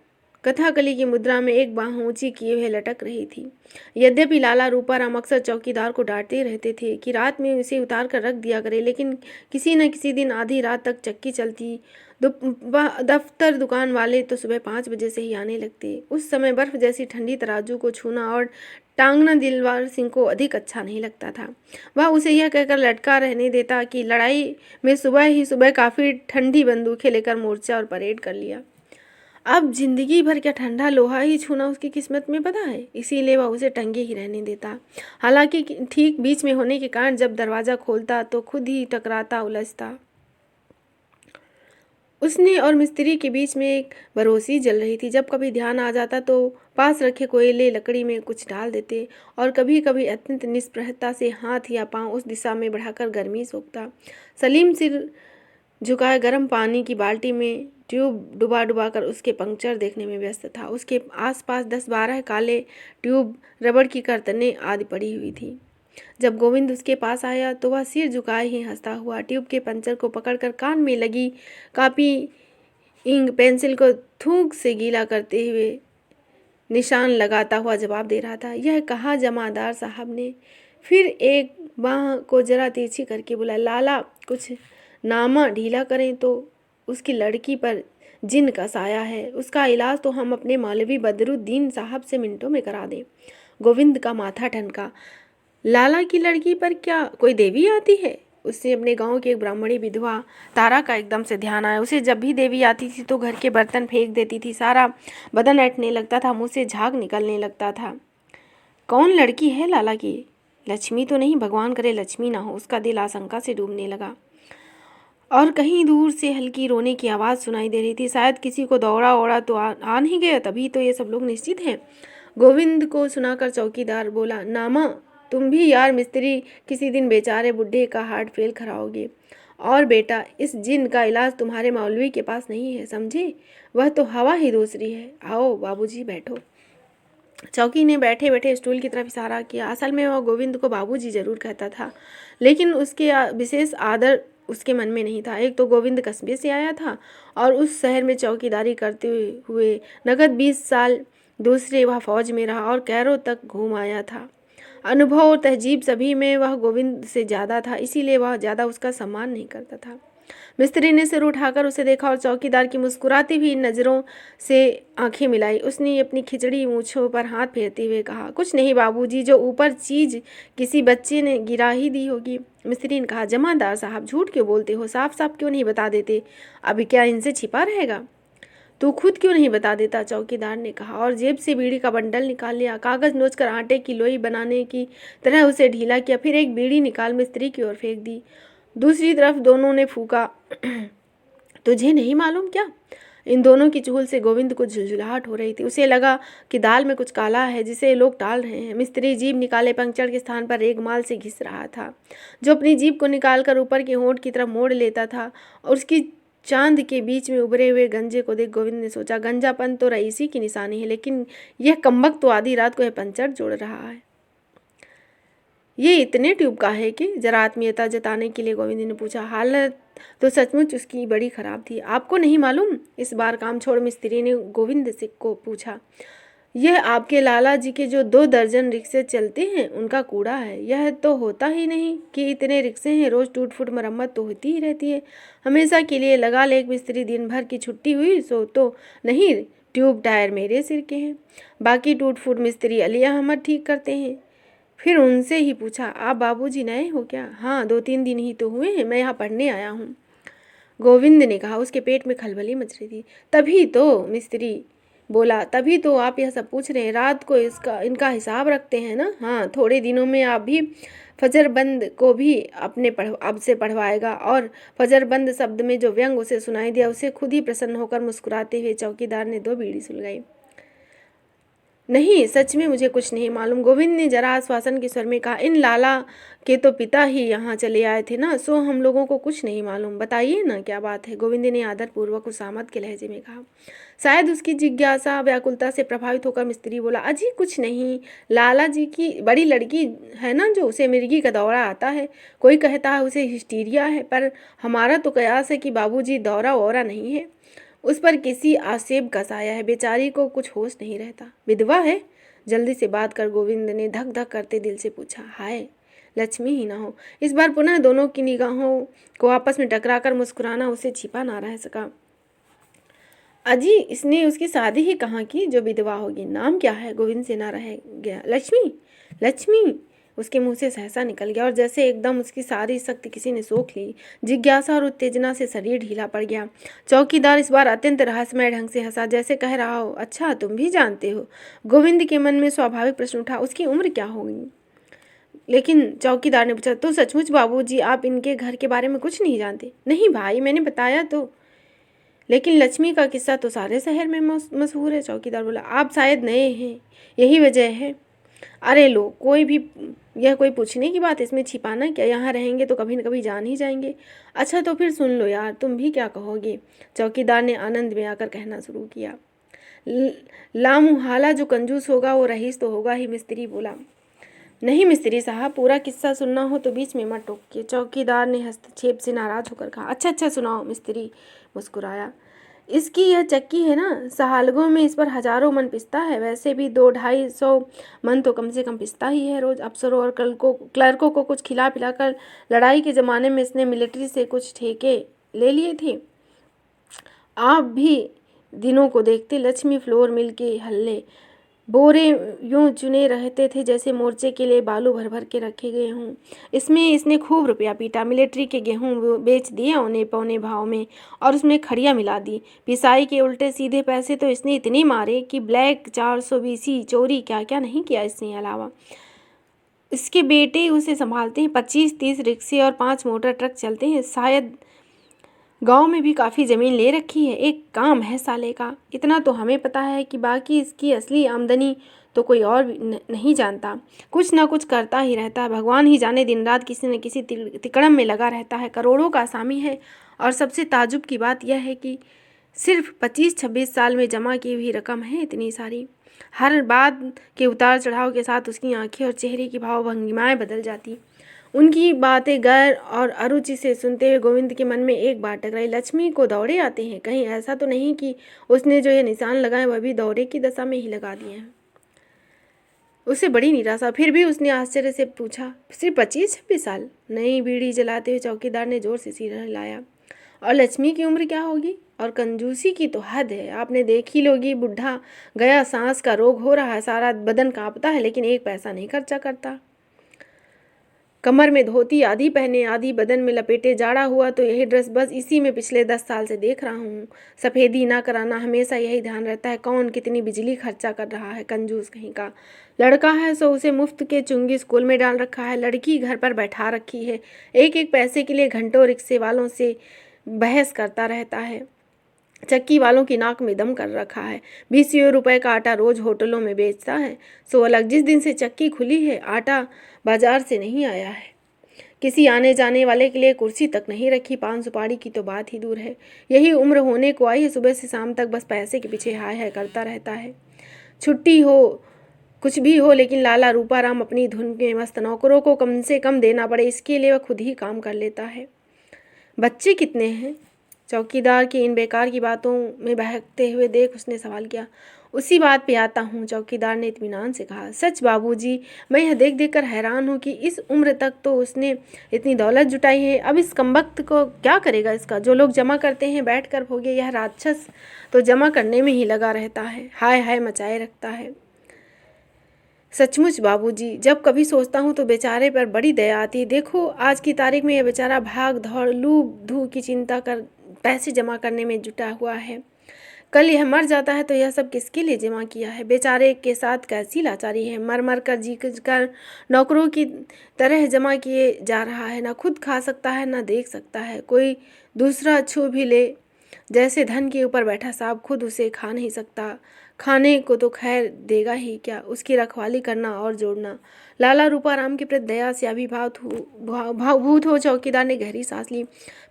कथाकली की मुद्रा में एक बाह ऊंची किए हुए लटक रही थी। यद्यपि लाला रूपाराम अक्सर चौकीदार को डांटते रहते थे कि रात में उसे उतार कर रख दिया करे, लेकिन किसी न किसी दिन आधी रात तक चक्की चलती। दफ्तर दुकान वाले तो सुबह 5 बजे से ही आने लगते। उस समय बर्फ जैसी ठंडी तराजू को छूना और टांगना दिलवार सिंह को अधिक अच्छा नहीं लगता था। वह उसे यह कहकर लटका रहने देता कि लड़ाई में सुबह ही सुबह काफ़ी ठंडी बंदूकें लेकर मोर्चा और परेड कर लिया। अब जिंदगी भर क्या ठंडा लोहा ही छूना उसकी किस्मत में बधा है, इसीलिए वह उसे टंगे ही रहने देता। हालांकि ठीक बीच में होने के कारण जब दरवाज़ा खोलता तो खुद ही टकराता, उलझता। उसने और मिस्त्री के बीच में एक भरोसी जल रही थी। जब कभी ध्यान आ जाता तो पास रखे कोयले लकड़ी में कुछ डाल देते और कभी कभी अत्यंत निष्प्रहता से हाथ या पांव उस दिशा में बढ़ाकर गर्मी सोखता। सलीम सिर झुकाए गर्म पानी की बाल्टी में ट्यूब डुबा डुबा कर उसके पंक्चर देखने में व्यस्त था। उसके आसपास 10-12 काले ट्यूब, रबड़ की कर्तनें आदि पड़ी हुई थी। जब गोविंद उसके पास आया तो वह सिर झुकाए ही हंसता हुआ ट्यूब के पंचर को पकड़कर कान में लगी कॉपी इंक पेंसिल को थूक से गीला करते हुए निशान लगाता हुआ जवाब दे रहा था। यह कहा जमादार साहब ने। फिर एक बाह को जरा तिरछी करके बोला, लाला कुछ नामा ढीला करें तो उसकी लड़की पर जिन का साया है, उसका इलाज तो हम अपने मौलवी बदरुद्दीन साहब से मिनटों में करा दें। गोविंद का माथा ठनका। लाला की लड़की पर क्या कोई देवी आती है? उससे अपने गांव की एक ब्राह्मणी विधवा तारा का एकदम से ध्यान आया। उसे जब भी देवी आती थी तो घर के बर्तन फेंक देती थी, सारा बदन ऐंठने लगता था, मुंह से झाग निकलने लगता था। कौन लड़की है लाला की? लक्ष्मी तो नहीं? भगवान करे लक्ष्मी ना हो। उसका दिल आशंका से डूबने लगा और कहीं दूर से हल्की रोने की आवाज़ सुनाई दे रही थी। शायद किसी को दौड़ा ओड़ा तो आ नहीं गया, तभी तो ये सब लोग निश्चित हैं। गोविंद को सुनाकर चौकीदार बोला, नामा तुम भी यार मिस्त्री किसी दिन बेचारे बुढ़े का हार्ट फेल कराओगे। और बेटा इस जिन का इलाज तुम्हारे मौलवी के पास नहीं है, समझे? वह तो हवा ही दूसरी है। आओ बाबूजी बैठो। चौकी ने बैठे बैठे स्टूल की तरफ इशारा किया। असल में वह गोविंद को बाबूजी जरूर कहता था, लेकिन उसके विशेष आदर उसके मन में नहीं था। एक तो गोविंद कस्बे से आया था और उस शहर में चौकीदारी करते हुए नगद 20 साल, दूसरे वह फौज में रहा और कैरो तक घूम आया था। अनुभव और तहजीब सभी में वह गोविंद से ज़्यादा था, इसीलिए वह ज़्यादा उसका सम्मान नहीं करता था। मिस्त्री ने सिर उठाकर उसे देखा और चौकीदार की मुस्कुराती हुई नज़रों से आंखें मिलाई। उसने अपनी खिचड़ी मूँछों पर हाथ फेरते हुए कहा, कुछ नहीं बाबूजी, जो ऊपर चीज़ किसी बच्चे ने गिरा ही दी होगी। मिस्त्री ने कहा, जमादार साहब झूठ क्यों बोलते हो? साफ साफ क्यों नहीं बता देते? अभी क्या इनसे छिपा रहेगा? तू खुद क्यों नहीं बता देता? चौकीदार ने कहा और जेब से बीड़ी का बंडल निकाल लिया। कागज नोचकर आटे की लोई बनाने की तरह उसे ढीला किया। फिर एक बीड़ी निकाल मिस्त्री की ओर फेंक दी। दूसरी तरफ दोनों ने फूका। तुझे नहीं मालूम क्या? इन दोनों की चुगल से गोविंद को झुलझुलाहट हो रही थी। उसे लगा कि दाल में कुछ काला है जिसे लोग टाल रहे हैं। मिस्त्री जीभ निकाले पंक्चर के स्थान पर रेगमाल से घिस रहा था, जो अपनी जीभ को निकालकर ऊपर के होंठ की तरफ मोड़ लेता था, और उसकी चांद के बीच में उभरे हुए गंजे को देख गोविंद ने सोचा, गंजापन तो रईसी की निशानी है, लेकिन यह कम्बख्त तो आधी रात को यह पंचर जोड़ रहा है। ये इतने ट्यूब का है कि? जरा आत्मीयता जताने के लिए गोविंद ने पूछा। हालत तो सचमुच उसकी बड़ी खराब थी। आपको नहीं मालूम? इस बार काम छोड़ मिस्त्री ने गोविंद से को पूछा। यह आपके लाला जी के जो 2 दर्जन रिक्शे चलते हैं उनका कूड़ा है। यह तो होता ही नहीं कि इतने रिक्शे हैं, रोज टूट फूट मरम्मत तो होती ही रहती है। हमेशा के लिए लगा ले एक मिस्त्री दिन भर की छुट्टी हुई सो तो नहीं, ट्यूब टायर मेरे सिर के हैं। बाकी टूट फूट मिस्त्री अली अहमद ठीक करते हैं। फिर उनसे ही पूछा, आप बाबूजी नए हो क्या? हाँ, 2-3 दिन ही तो हुए हैं, मैं यहाँ पढ़ने आया हूँ, गोविंद ने कहा। उसके पेट में खलबली मच रही थी। तभी तो मिस्त्री बोला, तभी तो आप यह सब पूछ रहे हैं। रात को इनका हिसाब रखते हैं ना? हाँ, थोड़े दिनों में आप भी फजरबंद को भी अब से पढ़वाएगा। और फजरबंद शब्द में जो व्यंग उसे सुनाई दिया, उसे खुद ही प्रसन्न होकर मुस्कुराते हुए चौकीदार ने 2 बीड़ी सुलगाई। नहीं, सच में मुझे कुछ नहीं मालूम, गोविंद ने जरा आश्वासन के स्वर में कहा। इन लाला के तो पिता ही यहाँ चले आए थे ना, सो हम लोगों को कुछ नहीं मालूम। बताइए ना क्या बात है? गोविंद ने आदरपूर्वक उसामत के लहजे में कहा। शायद उसकी जिज्ञासा व्याकुलता से प्रभावित होकर मिस्त्री बोला, अजी कुछ नहीं, लाला जी की बड़ी लड़की है ना, जो उसे मिर्गी का दौरा आता है। कोई कहता है उसे हिस्टीरिया है, पर हमारा तो कयास है कि बाबूजी दौरा वौरा नहीं है, उस पर किसी आसेब का साया है। बेचारी को कुछ होश नहीं रहता। विधवा है? जल्दी से बात कर, गोविंद ने धक धक करते दिल से पूछा। हाय, लक्ष्मी ही ना हो। इस बार पुनः दोनों की निगाहों को आपस में टकराकर मुस्कुराना उसे छिपा ना रह सका। अजी, इसने उसकी शादी ही कहाँ की जो विधवा होगी? नाम क्या है? गोविंद से ना रह गया। लक्ष्मी? लक्ष्मी? उसके मुंह से सहसा निकल गया और जैसे एकदम उसकी सारी शक्ति किसी ने सोख ली। जिज्ञासा और उत्तेजना से शरीर ढीला पड़ गया। चौकीदार इस बार अत्यंत रहस्यमय ढंग से हंसा, जैसे कह रहा हो, अच्छा तुम भी जानते हो? गोविंद के मन में स्वाभाविक प्रश्न उठा, उसकी उम्र क्या होगी? लेकिन चौकीदार ने पूछा, तो सचमुच बाबूजी आप इनके घर के बारे में कुछ नहीं जानते? नहीं भाई, मैंने बताया तो। लेकिन लक्ष्मी का किस्सा तो सारे शहर में मशहूर है। चौकीदार बोला, आप शायद नए हैं, यही वजह है। अरे लो, यह कोई पूछने की बात, इसमें छिपाना क्या, यहाँ रहेंगे तो कभी न कभी जान ही जाएंगे। अच्छा तो फिर सुन लो यार, तुम भी क्या कहोगे, चौकीदार ने आनंद में आकर कहना शुरू किया। लामुहाला जो कंजूस होगा वो रईस तो होगा ही, मिस्त्री बोला। नहीं मिस्त्री साहब, पूरा किस्सा सुनना हो तो बीच में मत टोकिए, चौकीदार ने हस्तक्षेप से नाराज होकर कहा। अच्छा सुनाओ, मिस्त्री मुस्कुराया। इसकी यह चक्की है ना, सहालगों में इस पर हजारों मन पिसता है, वैसे भी 200-250 मन तो कम से कम पिसता ही है रोज। अफसरों और क्लर्कों को कुछ खिला पिलाकर लड़ाई के ज़माने में इसने मिलिट्री से कुछ ठेके ले लिए थे। आप भी दिनों को देखते, लक्ष्मी फ्लोर मिल के हल्ले बोरे यूं चुने रहते थे जैसे मोर्चे के लिए बालू भर भर के रखे गए हों। इसमें इसने खूब रुपया पीटा, मिलिट्री के गेहूं बेच दिए औने पौने भाव में और उसमें खड़िया मिला दी। पिसाई के उल्टे सीधे पैसे तो इसने इतने मारे कि ब्लैक 420 चोरी क्या क्या नहीं किया इसने अलावा। इसके बेटे उसे संभालते हैं, 25-30 रिक्शे और 5 मोटर ट्रक चलते हैं, शायद गांव में भी काफ़ी ज़मीन ले रखी है। एक काम है साले का, इतना तो हमें पता है कि बाकी इसकी असली आमदनी तो कोई और भी नहीं जानता। कुछ ना कुछ करता ही रहता है, भगवान ही जाने, दिन रात किसी न किसी तिकड़म में लगा रहता है। करोड़ों का असामी है और सबसे ताजुब की बात यह है कि सिर्फ 25-26 साल में जमा की हुई रकम है इतनी सारी। हर बात के उतार चढ़ाव के साथ उसकी आंखें और चेहरे की भावभंगिमाएं बदल जाती। उनकी बातें गैर और अरुचि से सुनते हुए गोविंद के मन में एक बात टकराई, लक्ष्मी को दौरे आते हैं, कहीं ऐसा तो नहीं कि उसने जो ये निशान लगाए वह भी दौरे की दशा में ही लगा दिए हैं। उसे बड़ी निराशा, फिर भी उसने आश्चर्य से पूछा, सिर्फ 25-26 साल? नई बीड़ी जलाते हुए चौकीदार ने जोर से सिर हिलाया। और लक्ष्मी की उम्र क्या होगी? और कंजूसी की तो हद है, आपने देख ही लोगी, बुढ़ा गया, सांस का रोग हो रहा है, सारा बदन कांपता है लेकिन एक पैसा नहीं खर्चा करता। कमर में धोती आधी पहने आधी बदन में लपेटे, जाड़ा हुआ तो यही ड्रेस, बस इसी में पिछले 10 साल से देख रहा हूँ। सफ़ेदी ना कराना, हमेशा यही ध्यान रहता है कौन कितनी बिजली खर्चा कर रहा है, कंजूस कहीं का। लड़का है सो उसे मुफ्त के चुंगी स्कूल में डाल रखा है, लड़की घर पर बैठा रखी है, एक एक पैसे के लिए घंटों रिक्शे वालों से बहस करता रहता है, चक्की वालों की नाक में दम कर रखा है, 20 रुपए का आटा रोज होटलों में बेचता है। सो अलग, जिस दिन से चक्की खुली है आटा बाजार से नहीं आया है, किसी आने जाने वाले के लिए कुर्सी तक नहीं रखी, पान सुपारी की तो बात ही दूर है। यही उम्र होने को आई है, सुबह से शाम तक बस पैसे के पीछे हाय हाय करता रहता है। छुट्टी हो कुछ भी हो, लेकिन लाला रूपाराम अपनी धुन में मस्त, नौकरों को कम से कम देना पड़े इसके लिए वह खुद ही काम कर लेता है। बच्चे कितने हैं? चौकीदार की इन बेकार की बातों में बहकते हुए देख उसने सवाल किया। उसी बात पे आता हूँ, चौकीदार ने इत्मीनान से कहा। सच बाबूजी, मैं यह देख देख कर हैरान हूँ कि इस उम्र तक तो उसने इतनी दौलत जुटाई है, अब इस कमबख्त को क्या करेगा इसका। जो लोग जमा करते हैं बैठ कर भोगे, यह राक्षस तो जमा करने में ही लगा रहता है, हाय हाय मचाए रखता है। सचमुच बाबूजी, जब कभी सोचता हूँ तो बेचारे पर बड़ी दया आती है। देखो आज की तारीख में यह बेचारा भाग दौड़ लू धू की चिंता कर पैसे जमा करने में जुटा हुआ है, कल यह मर जाता है तो यह सब किसके लिए जमा किया है। बेचारे के साथ कैसी लाचारी है, मर मर कर जी कर नौकरों की तरह जमा किए जा रहा है, ना खुद खा सकता है ना देख सकता है, कोई दूसरा छू भी ले जैसे धन के ऊपर बैठा साहब, खुद उसे खा नहीं सकता, खाने को तो खैर देगा ही क्या, उसकी रखवाली करना और जोड़ना। लाला रूपाराम के प्रति दया से भावभूत हो चौकीदार ने गहरी सांस ली,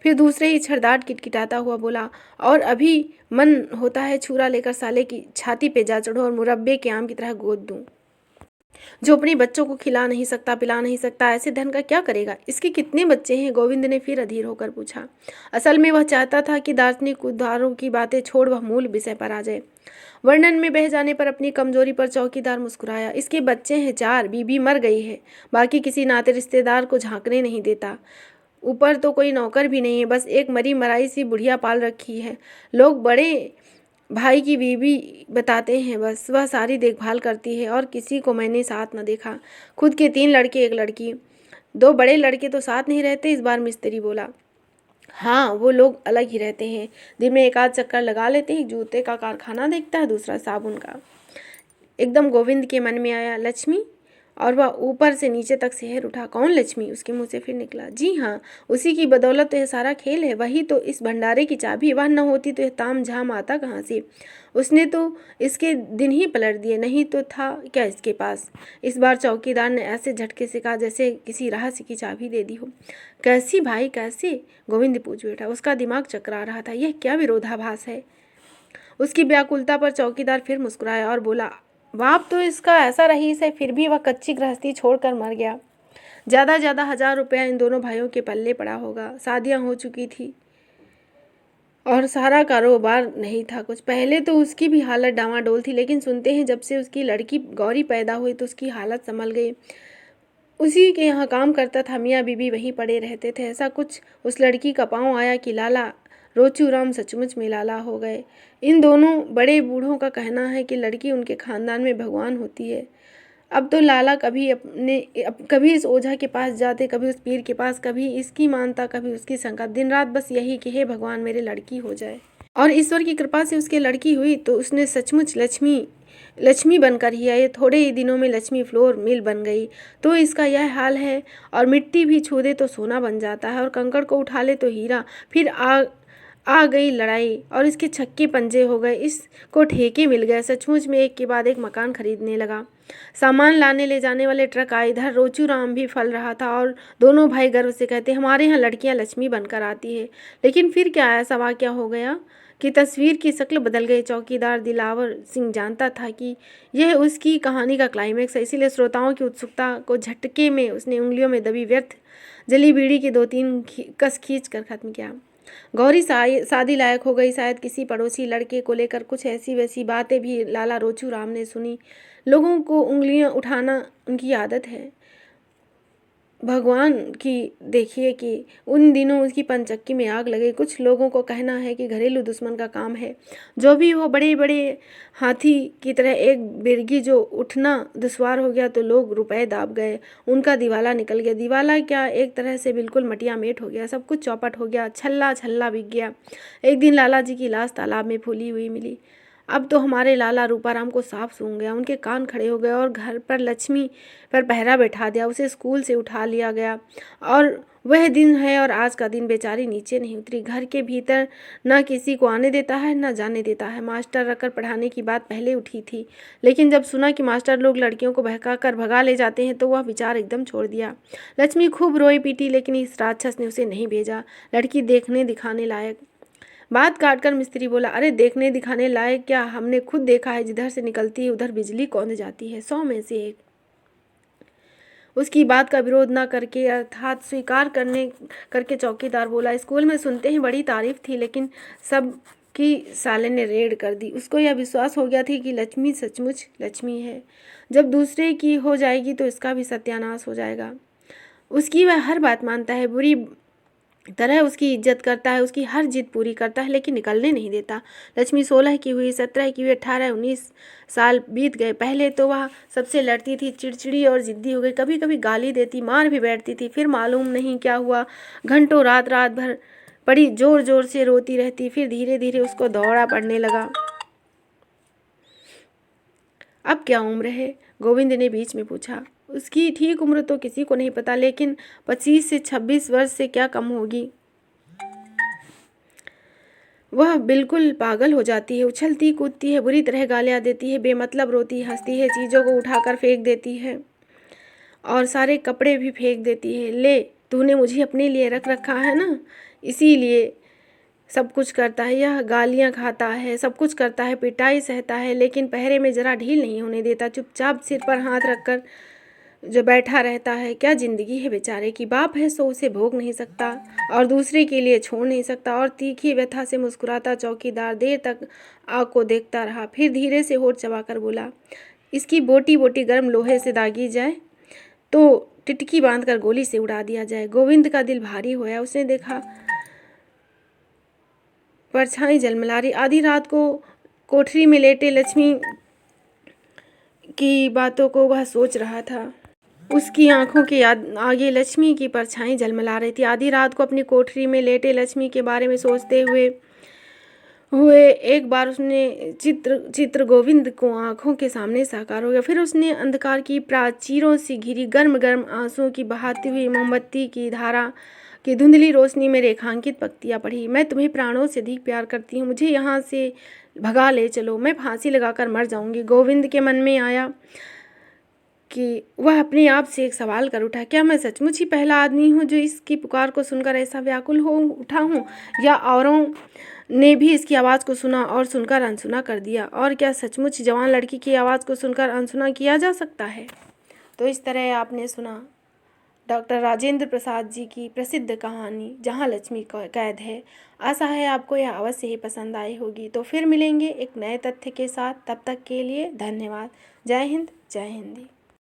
फिर दूसरे ही छरदाट किटकिटाता हुआ बोला, और अभी मन होता है छुरा लेकर साले की छाती पे जा चढ़ो और मुरब्बे के आम की तरह गोद दूं। जो अपने बच्चों को खिला नहीं सकता पिला नहीं सकता, ऐसे धन का क्या करेगा। इसके कितने बच्चे हैं? गोविंद ने फिर अधीर होकर पूछा। असल में वह चाहता था कि दार्शनिक उद्धारों की बातें छोड़ वह मूल विषय पर आ जाए। वर्णन में बह जाने पर अपनी कमजोरी पर चौकीदार मुस्कुराया। इसके बच्चे हैं 4, बीबी मर गई है, बाकी किसी नाते रिश्तेदार को झांकने नहीं देता, ऊपर तो कोई नौकर भी नहीं है, बस एक मरी मराई सी बुढ़िया पाल रखी है। लोग बड़े भाई की बीवी बताते हैं, बस वह सारी देखभाल करती है, और किसी को मैंने साथ न देखा। खुद के 3 लड़के 1 लड़की, 2 बड़े लड़के तो साथ नहीं रहते। इस बार मिस्त्री बोला। हाँ, वो लोग अलग ही रहते हैं, दिन में 1 आध चक्कर लगा लेते हैं, जूते का कारखाना देखता है, दूसरा साबुन का। एकदम गोविंद के मन में आया, लक्ष्मी और वह ऊपर से नीचे तक सिहर उठा। कौन लक्ष्मी? उसके मुंह से फिर निकला। जी हाँ, उसी की बदौलत तो यह सारा खेल है। वही तो इस भंडारे की चाबी। वह न होती तो यह ताम झाम आता कहाँ से? उसने तो इसके दिन ही पलट दिए, नहीं तो था क्या इसके पास? इस बार चौकीदार ने ऐसे झटके से कहा जैसे किसी रहस्य की चाबी दे दी हो। कैसी भाई कैसे? गोविंद पूछ बैठा। उसका दिमाग चकरा रहा था। यह क्या विरोधाभास है? उसकी व्याकुलता पर चौकीदार फिर मुस्कुराया और बोला, बाप तो इसका ऐसा रईस है, फिर भी वह कच्ची गृहस्थी छोड़कर मर गया। ज़्यादा 1000 रुपया इन दोनों भाइयों के पल्ले पड़ा होगा। शादियाँ हो चुकी थी और सारा कारोबार नहीं था कुछ। पहले तो उसकी भी हालत डामाडोल थी, लेकिन सुनते हैं जब से उसकी लड़की गौरी पैदा हुई तो उसकी हालत संभल गई। उसी के यहाँ काम करता था, मियाँ बीबी वहीं पड़े रहते थे। ऐसा कुछ उस लड़की का पाँव आया कि लाला रोचूराम सचमुच में लाला हो गए। इन दोनों बड़े बूढ़ों का कहना है कि लड़की उनके खानदान में भगवान होती है। अब तो लाला कभी इस ओझा के पास जाते, कभी उस पीर के पास, कभी इसकी मानता, कभी उसकी शंका। दिन रात बस यही कि हे भगवान मेरे लड़की हो जाए। और ईश्वर की कृपा से उसके लड़की हुई तो उसने सचमुच लक्ष्मी बनकर ही आई। थोड़े ही दिनों में लक्ष्मी फ्लोर मिल बन गई। तो इसका यह हाल है। और मिट्टी भी छू दे तो सोना बन जाता है, और कंकड़ को उठा ले तो हीरा। फिर आ गई लड़ाई और इसके छक्के पंजे हो गए। इसको ठेके मिल गए। सचमुच में एक के बाद एक मकान खरीदने लगा। सामान लाने ले जाने वाले ट्रक आए। इधर रोचूराम भी फल रहा था और दोनों भाई गर्व से कहते, हमारे यहाँ लड़कियाँ लक्ष्मी बनकर आती है। लेकिन फिर क्या ऐसा वाक़या हो गया कि तस्वीर की शक्ल बदल गई। चौकीदार दिलावर सिंह जानता था कि यह उसकी कहानी का क्लाइमैक्स है, इसीलिए श्रोताओं की उत्सुकता को झटके में उसने उंगलियों में दबी व्यर्थ जली बीड़ी के 2-3 कस खींच कर खत्म किया। गौरी शादी लायक हो गई। शायद किसी पड़ोसी लड़के को लेकर कुछ ऐसी वैसी बातें भी लाला रोचूराम ने सुनी। लोगों को उंगलियां उठाना उनकी आदत है। भगवान की देखिए कि उन दिनों उसकी पंचक्की में आग लगे। कुछ लोगों को कहना है कि घरेलू दुश्मन का काम है। जो भी हो, बड़े बड़े हाथी की तरह एक बिरगी जो उठना दुश्वार हो गया तो लोग रुपए दाब गए। उनका दिवाला निकल गया। दिवाला क्या, एक तरह से बिल्कुल मटिया मेट हो गया। सब कुछ चौपट हो गया। छल्ला छल्ला बिक गया। एक दिन लाला जी की लाश तालाब में फूली हुई मिली। अब तो हमारे लाला रूपाराम को साफ सूंघ गया। उनके कान खड़े हो गए और घर पर लक्ष्मी पर पहरा बैठा दिया। उसे स्कूल से उठा लिया गया और वह दिन है और आज का दिन बेचारी नीचे नहीं उतरी। घर के भीतर न किसी को आने देता है न जाने देता है। मास्टर रखकर पढ़ाने की बात पहले उठी थी, लेकिन जब सुना कि मास्टर लोग लड़कियों को बहका कर भगा ले जाते हैं तो वह विचार एकदम छोड़ दिया। लक्ष्मी खूब रोई पीटी, लेकिन इस राक्षस ने उसे नहीं भेजा। लड़की देखने दिखाने लायक। बात काटकर मिस्त्री बोला, अरे देखने दिखाने लायक क्या, हमने खुद देखा है। जिधर से निकलती है उधर बिजली कौंध जाती है। 100 में से एक। उसकी बात का विरोध न करके अर्थात स्वीकार करके चौकीदार बोला, स्कूल में सुनते हैं बड़ी तारीफ थी, लेकिन सब की साले ने रेड कर दी। उसको यह विश्वास हो गया था कि लक्ष्मी सचमुच लक्ष्मी है। जब दूसरे की हो जाएगी तो इसका भी सत्यानाश हो जाएगा। उसकी वह हर बात मानता है, बुरी तरह उसकी इज्जत करता है, उसकी हर जिद पूरी करता है, लेकिन निकलने नहीं देता। लक्ष्मी 16 की हुई, 17 की हुई, 18, 19 साल बीत गए। पहले तो वह सबसे लड़ती थी, चिड़चिड़ी और जिद्दी हो गई। कभी कभी गाली देती, मार भी बैठती थी। फिर मालूम नहीं क्या हुआ, घंटों रात भर बड़ी जोर जोर से रोती रहती। फिर धीरे धीरे उसको दौड़ा पड़ने लगा। अब क्या उम्र है? गोविंद ने बीच में पूछा। उसकी ठीक उम्र तो किसी को नहीं पता, लेकिन 25 से 26 वर्ष से क्या कम होगी। वह बिल्कुल पागल हो जाती है, उछलती कूदती है, बुरी तरह गालियाँ देती है, बेमतलब रोती हंसती है, चीज़ों को उठाकर फेंक देती है और सारे कपड़े भी फेंक देती है। ले, तूने मुझे अपने लिए रख रखा है ना, इसीलिए सब कुछ करता है। यह गालियाँ खाता है, सब कुछ करता है, पिटाई सहता है, लेकिन पहरे में ज़रा ढील नहीं होने देता। चुपचाप सिर पर हाथ रखकर जो बैठा रहता है। क्या ज़िंदगी है बेचारे की। बाप है सो उसे भोग नहीं सकता और दूसरे के लिए छोड़ नहीं सकता। और तीखी व्यथा से मुस्कुराता चौकीदार देर तक आग को देखता रहा। फिर धीरे से होठ चबाकर बोला, इसकी बोटी बोटी गर्म लोहे से दागी जाए तो टिटकी बांधकर गोली से उड़ा दिया जाए। गोविंद का दिल भारी होया। उसने देखा परछाई झलमला रही। आधी रात को कोठरी में लेटे लक्ष्मी की बातों को वह सोच रहा था। उसकी आंखों के आगे लक्ष्मी की परछाई झलमला रही थी। आधी रात को अपनी कोठरी में लेटे लक्ष्मी के बारे में सोचते हुए हुए। एक बार उसने चित्र गोविंद को आंखों के सामने साकार हो गया। फिर उसने अंधकार की प्राचीरों से घिरी गर्म गर्म आंसुओं की बहाती हुई मोमबत्ती की धारा की धुंधली रोशनी में रेखांकित पंक्तियाँ पढ़ी। मैं तुम्हें प्राणों से अधिक प्यार करती हूँ, मुझे यहाँ से भगा ले चलो, मैं फांसी लगाकर मर जाऊंगी। गोविंद के मन में आया कि वह अपने आप से एक सवाल कर उठा, क्या मैं सचमुच ही पहला आदमी हूँ जो इसकी पुकार को सुनकर ऐसा व्याकुल हो उठा हूँ, या औरों ने भी इसकी आवाज़ को सुना और सुनकर अनसुना कर दिया? और क्या सचमुच जवान लड़की की आवाज़ को सुनकर अनसुना किया जा सकता है? तो इस तरह आपने सुना डॉक्टर राजेंद्र प्रसाद जी की प्रसिद्ध कहानी जहाँ लक्ष्मी कैद है। आशा है आपको यह अवश्य ही पसंद आई होगी। तो फिर मिलेंगे एक नए तथ्य के साथ, तब तक के लिए धन्यवाद। जय हिंद, जय हिंदी।